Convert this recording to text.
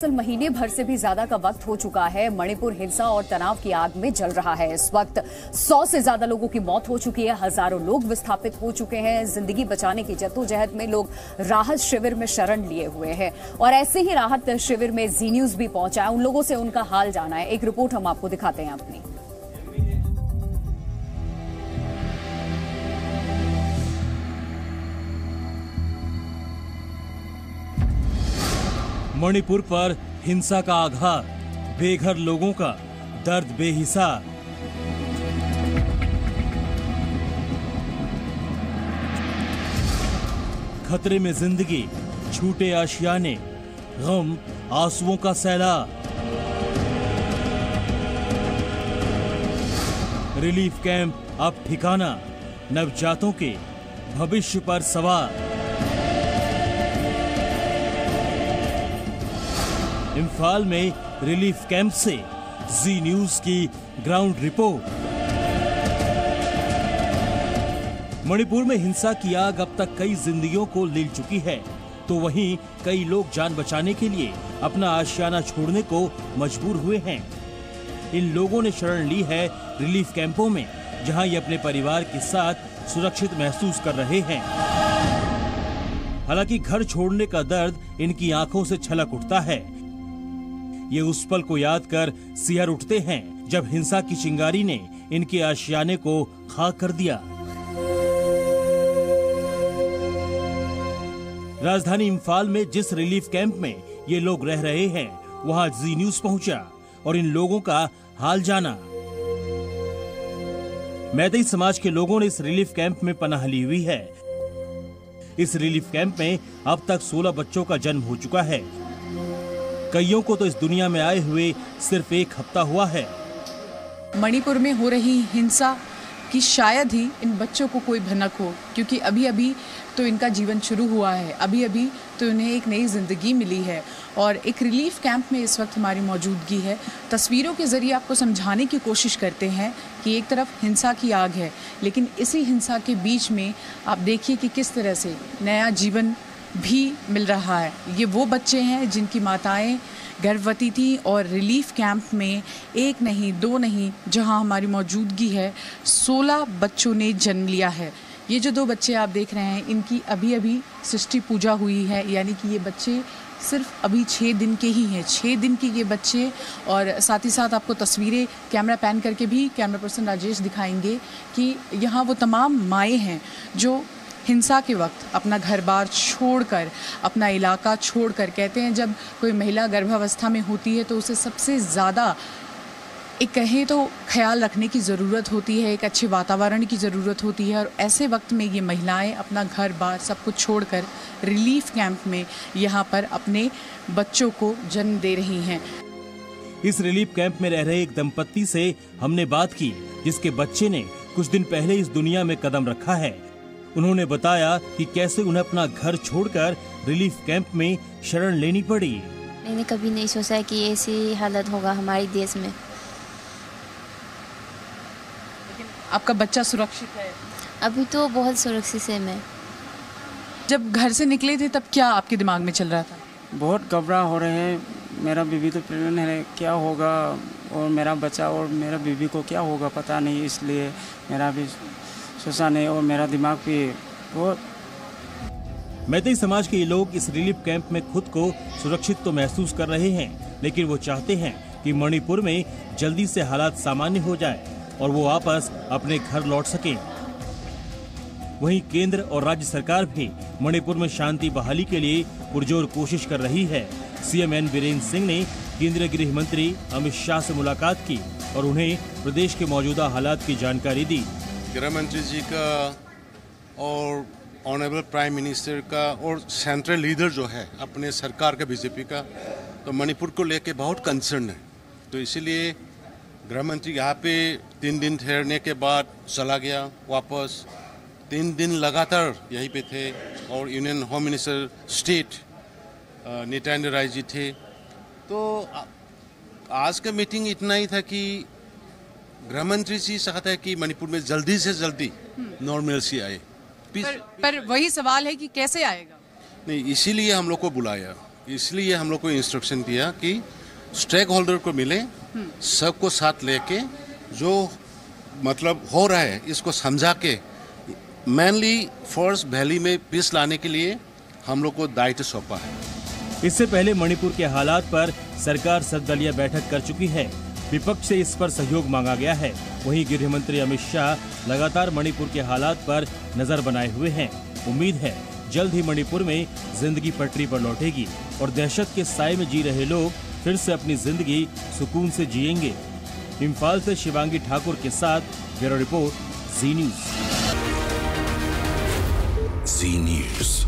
महीने भर से भी ज्यादा का वक्त हो चुका है। मणिपुर हिंसा और तनाव की आग में जल रहा है। इस वक्त 100 से ज्यादा लोगों की मौत हो चुकी है, हजारों लोग विस्थापित हो चुके हैं। जिंदगी बचाने की जद्दोजहद में लोग राहत शिविर में शरण लिए हुए हैं और ऐसे ही राहत शिविर में जी न्यूज भी पहुंचा है। उन लोगों से उनका हाल जाना है। एक रिपोर्ट हम आपको दिखाते हैं अपनी। मणिपुर पर हिंसा का आघात, बेघर लोगों का दर्द बेहिसाब। खतरे में जिंदगी, छूटे आशियाने, गम आंसुओं का सैलाब। रिलीफ कैंप अब ठिकाना, नवजातों के भविष्य पर सवार। इम्फाल में रिलीफ कैंप से जी न्यूज की ग्राउंड रिपोर्ट। मणिपुर में हिंसा की आग अब तक कई जिंदगियों को लील चुकी है, तो वहीं कई लोग जान बचाने के लिए अपना आशियाना छोड़ने को मजबूर हुए हैं। इन लोगों ने शरण ली है रिलीफ कैंपों में, जहां ये अपने परिवार के साथ सुरक्षित महसूस कर रहे हैं। हालांकि घर छोड़ने का दर्द इनकी आंखों से छलक उठता है। ये उस पल को याद कर सिहर उठते हैं जब हिंसा की चिंगारी ने इनके आशियाने को खाक कर दिया। राजधानी इम्फाल में जिस रिलीफ कैंप में ये लोग रह रहे हैं, वहां जी न्यूज पहुंचा और इन लोगों का हाल जाना। मैतेई समाज के लोगों ने इस रिलीफ कैंप में पनाह ली हुई है। इस रिलीफ कैंप में अब तक 16 बच्चों का जन्म हो चुका है। कईयों को तो इस दुनिया में आए हुए सिर्फ 1 हफ्ता हुआ है। मणिपुर में हो रही हिंसा की शायद ही इन बच्चों को कोई भनक हो, क्योंकि अभी अभी तो इनका जीवन शुरू हुआ है, अभी अभी तो इन्हें एक नई जिंदगी मिली है। और एक रिलीफ कैंप में इस वक्त हमारी मौजूदगी है। तस्वीरों के जरिए आपको समझाने की कोशिश करते हैं कि एक तरफ हिंसा की आग है, लेकिन इसी हिंसा के बीच में आप देखिए कि किस तरह से नया जीवन भी मिल रहा है। ये वो बच्चे हैं जिनकी माताएं गर्भवती थी और रिलीफ कैंप में 1 नहीं 2 नहीं, जहां हमारी मौजूदगी है, 16 बच्चों ने जन्म लिया है। ये जो 2 बच्चे आप देख रहे हैं, इनकी अभी अभी सृष्टि पूजा हुई है, यानी कि ये बच्चे सिर्फ अभी 6 दिन के ही हैं। 6 दिन के ये बच्चे। और साथ ही साथ आपको तस्वीरें कैमरा पैन करके भी कैमरा पर्सन राजेश दिखाएंगे कि यहाँ वो तमाम माएँ हैं जो हिंसा के वक्त अपना घर बार छोड़कर, अपना इलाका छोड़कर, कहते हैं जब कोई महिला गर्भावस्था में होती है तो उसे सबसे ज़्यादा एक कहें तो ख्याल रखने की ज़रूरत होती है, एक अच्छे वातावरण की ज़रूरत होती है। और ऐसे वक्त में ये महिलाएं अपना घर बार सब कुछ छोड़कर रिलीफ कैंप में यहाँ पर अपने बच्चों को जन्म दे रही हैं। इस रिलीफ कैंप में रह रहे एक दंपत्ति से हमने बात की, जिसके बच्चे ने कुछ दिन पहले इस दुनिया में कदम रखा है। उन्होंने बताया कि कैसे उन्हें अपना घर छोड़कर रिलीफ कैंप में शरण लेनी पड़ी। मैंने कभी नहीं सोचा कि ऐसी हालत होगा हमारे देश में। लेकिन आपका बच्चा सुरक्षित है? अभी तो बहुत सुरक्षित है मैं। जब घर से निकले थे तब क्या आपके दिमाग में चल रहा था? बहुत घबरा हो रहे हैं। मेरा बीवी तो प्रेग्नेंट है, क्या होगा, और मेरा बच्चा और मेरा बीवी को क्या होगा पता नहीं, इसलिए मेरा भी सोचा नहीं और मेरा दिमाग भी बहुत। मैतेई समाज के ये लोग इस रिलीफ कैंप में खुद को सुरक्षित तो महसूस कर रहे हैं, लेकिन वो चाहते हैं कि मणिपुर में जल्दी से हालात सामान्य हो जाए और वो वापस अपने घर लौट सकें। वहीं केंद्र और राज्य सरकार भी मणिपुर में शांति बहाली के लिए पुरजोर कोशिश कर रही है। सीएम एन बीरेन सिंह ने केंद्रीय गृह मंत्री अमित शाह से मुलाकात की और उन्हें प्रदेश के मौजूदा हालात की जानकारी दी। गृह मंत्री जी का और ऑनरेबल प्राइम मिनिस्टर का और सेंट्रल लीडर जो है अपने सरकार का, बीजेपी का, तो मणिपुर को लेके बहुत कंसर्न है। तो इसीलिए गृह मंत्री यहाँ पे 3 दिन ठहरने के बाद चला गया वापस। 3 दिन लगातार यहीं पे थे और union home minister state Nityanand Rai ji थे। तो आज का मीटिंग इतना ही था कि गृह मंत्री जी चाहता है कि मणिपुर में जल्दी से जल्दी नॉर्मलसी आए। पर वही सवाल है कि कैसे आएगा? नहीं, इसीलिए हम लोग को बुलाया इसलिए हम लोग को इंस्ट्रक्शन दिया कि स्टेक होल्डर को मिले, सबको साथ लेके जो मतलब हो रहा है इसको समझा के मेनली फॉरेस्ट वैली में पीस लाने के लिए हम लोग को दायित्व सौंपा है। इससे पहले मणिपुर के हालात पर सरकार सर्वदलीय बैठक कर चुकी है। विपक्ष से इस पर सहयोग मांगा गया है। वहीं गृह मंत्री अमित शाह लगातार मणिपुर के हालात पर नजर बनाए हुए हैं। उम्मीद है जल्द ही मणिपुर में जिंदगी पटरी पर लौटेगी और दहशत के साए में जी रहे लोग फिर से अपनी जिंदगी सुकून से जिएंगे। इम्फाल से शिवांगी ठाकुर के साथ ब्यूरो रिपोर्ट, जी न्यूज। जी न्यूज।